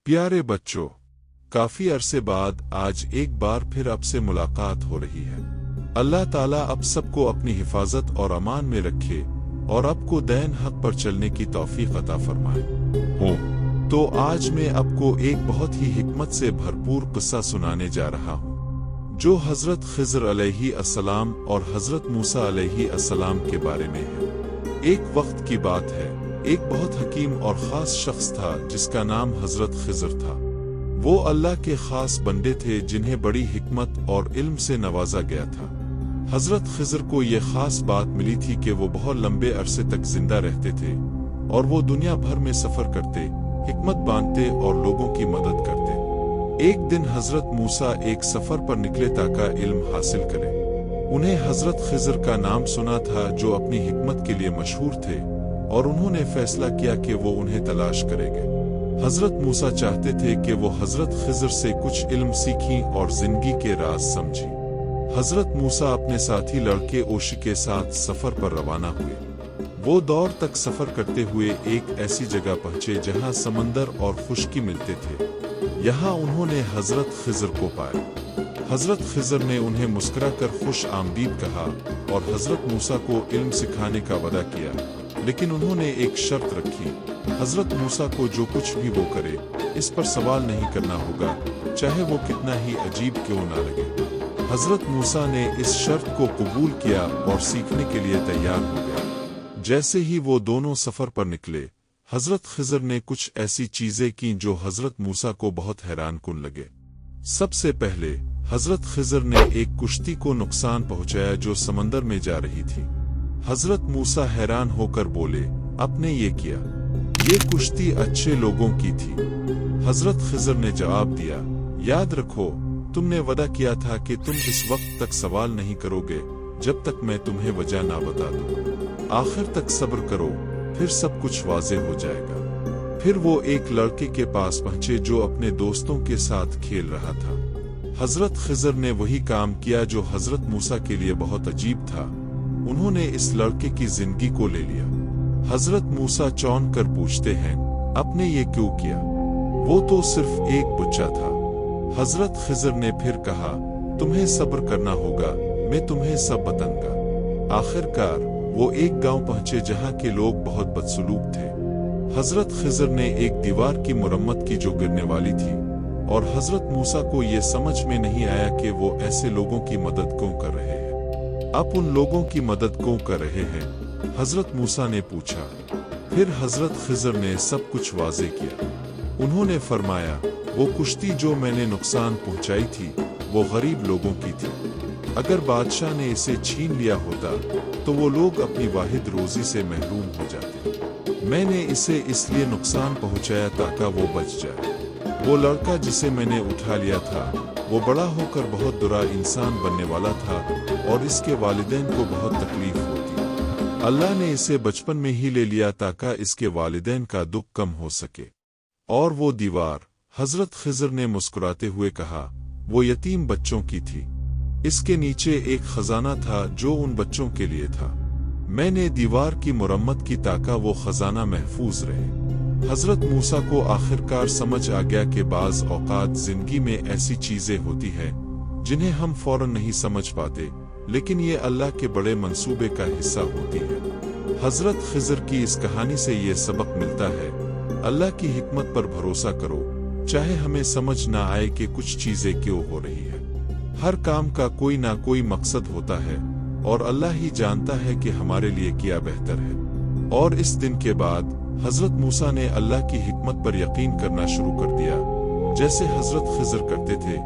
प्यारे बच्चों, काफी अरसे बाद आज एक बार फिर अब से मुलाकात हो रही है। अल्लाह ताला अब सबको अपनी हिफाजत और अमान में रखे और आपको दैन हक पर चलने की तौफीक अता फरमाए। तो आज मैं आपको एक बहुत ही हिकमत से भरपूर किस्सा सुनाने जा रहा हूँ, जो हजरत खिज़र अलैहि अस्सलाम और हजरत मूसा अलैहि अस्सलाम के बारे में है। एक वक्त की बात है, एक बहुत हकीम और खास शख्स था जिसका नाम हजरत खिज़र था। वो अल्लाह के खास बंदे थे जिन्हें बड़ी हिकमत और इल्म से नवाजा गया था। हजरत खिज़र को ये खास बात मिली थी कि वो बहुत लंबे अरसे तक जिंदा रहते थे और वो दुनिया भर में सफर करते, हिकमत बांटते और लोगों की मदद करते। एक दिन हजरत मूसा एक सफर पर निकले ताकि इल्म हासिल करें। उन्हें हजरत खिज़र का नाम सुना था जो अपनी हिकमत के लिए मशहूर थे और उन्होंने फैसला किया कि वो उन्हें तलाश करेंगे। हजरत मूसा चाहते थे कि वो हजरत खिज़र से कुछ इल्म सीखीं और जिंदगी के राज समझें। हजरत मूसा अपने साथी लड़के ओशी के साथ सफर पर रवाना हुए। वो दौर तक सफर करते हुए एक ऐसी जगह पहुंचे जहां समंदर और खुश्की मिलते थे। यहाँ उन्होंने हजरत खिज़र को पाया। हजरत खिज़र ने उन्हें मुस्कुराकर खुश आमदीद कहा और हजरत मूसा को इल्म सिखाने का वादा किया, लेकिन उन्होंने एक शर्त रखी। हजरत मूसा को जो कुछ भी वो करे, इस पर सवाल नहीं करना होगा, चाहे वो कितना ही अजीब क्यों ना लगे। हजरत मूसा ने इस शर्त को कबूल किया और सीखने के लिए तैयार हो गया। जैसे ही वो दोनों सफर पर निकले, हजरत खिज़र ने कुछ ऐसी चीजें की जो हजरत मूसा को बहुत हैरानकुन लगे। सबसे पहले हजरत खिज़र ने एक कुश्ती को नुकसान पहुंचाया जो समंदर में जा रही थी। हजरत मूसा हैरान होकर बोले, आपने ये किया? ये कुश्ती अच्छे लोगों की थी। हजरत खिज़र ने जवाब दिया, याद रखो, तुमने वादा किया था कि तुम इस वक्त तक सवाल नहीं करोगे जब तक मैं तुम्हें वजह ना बता दूं। आखिर तक सब्र करो, फिर सब कुछ वाज़ेह हो जाएगा। फिर वो एक लड़के के पास पहुंचे जो अपने दोस्तों के साथ खेल रहा था। हजरत खिज़र ने वही काम किया जो हजरत मूसा के लिए बहुत अजीब था। उन्होंने इस लड़के की जिंदगी को ले लिया। हजरत मूसा चौंक कर पूछते हैं, आपने ये क्यों किया? वो तो सिर्फ एक बच्चा था। हजरत खिज़र ने फिर कहा, तुम्हें सब्र करना होगा, मैं तुम्हें सब बताऊंगा। आखिरकार वो एक गांव पहुंचे जहां के लोग बहुत बदसलूक थे। हजरत खिज़र ने एक दीवार की मुरम्मत की जो गिरने वाली थी और हजरत मूसा को ये समझ में नहीं आया कि वो ऐसे लोगों की मदद क्यों कर रहे हैं। आप उन लोगों की मदद क्यों कर रहे हैं? हजरत मूसा ने पूछा। फिर हजरत खिज़र ने सब कुछ वाज़ेह किया। उन्होंने फरमाया, वो कुश्ती जो मैंने नुकसान पहुंचाई थी वो गरीब लोगों की थी। अगर बादशाह ने इसे छीन लिया होता तो वो लोग अपनी वाहिद रोजी से महरूम हो जाते। मैंने इसे इसलिए नुकसान पहुंचाया ताकि वो बच जाए। वो लड़का जिसे मैंने उठा लिया था वो बड़ा होकर बहुत बुरा इंसान बनने वाला था और इसके वालिदैन को बहुत तकलीफ होती। अल्लाह ने इसे बचपन में ही ले लिया ताकि इसके वालिदैन का दुख कम हो सके। और वो दीवार, हजरत खिज़र ने मुस्कुराते हुए कहा, वो यतीम बच्चों की थी। इसके नीचे एक खजाना था जो उन बच्चों के लिए था। मैंने दीवार की मुरम्मत की ताकि वो खजाना महफूज रहे। हजरत मूसा को आखिरकार समझ आ गया कि बाज़ औक़ात जिंदगी में ऐसी चीजें होती हैं जिन्हें हम फौरन नहीं समझ पाते, लेकिन ये अल्लाह के बड़े मंसूबे का हिस्सा होती है। हजरत खिज़र की इस कहानी से ये सबक मिलता है, अल्लाह की हिकमत पर भरोसा करो, चाहे हमें समझ ना आए कि कुछ चीजें क्यों हो रही है। हर काम का कोई ना कोई मकसद होता है और अल्लाह ही जानता है कि हमारे लिए क्या बेहतर है। और इस दिन के बाद हजरत मूसा ने अल्लाह की हिकमत पर यकीन करना शुरू कर दिया, जैसे हजरत खिज़र करते थे।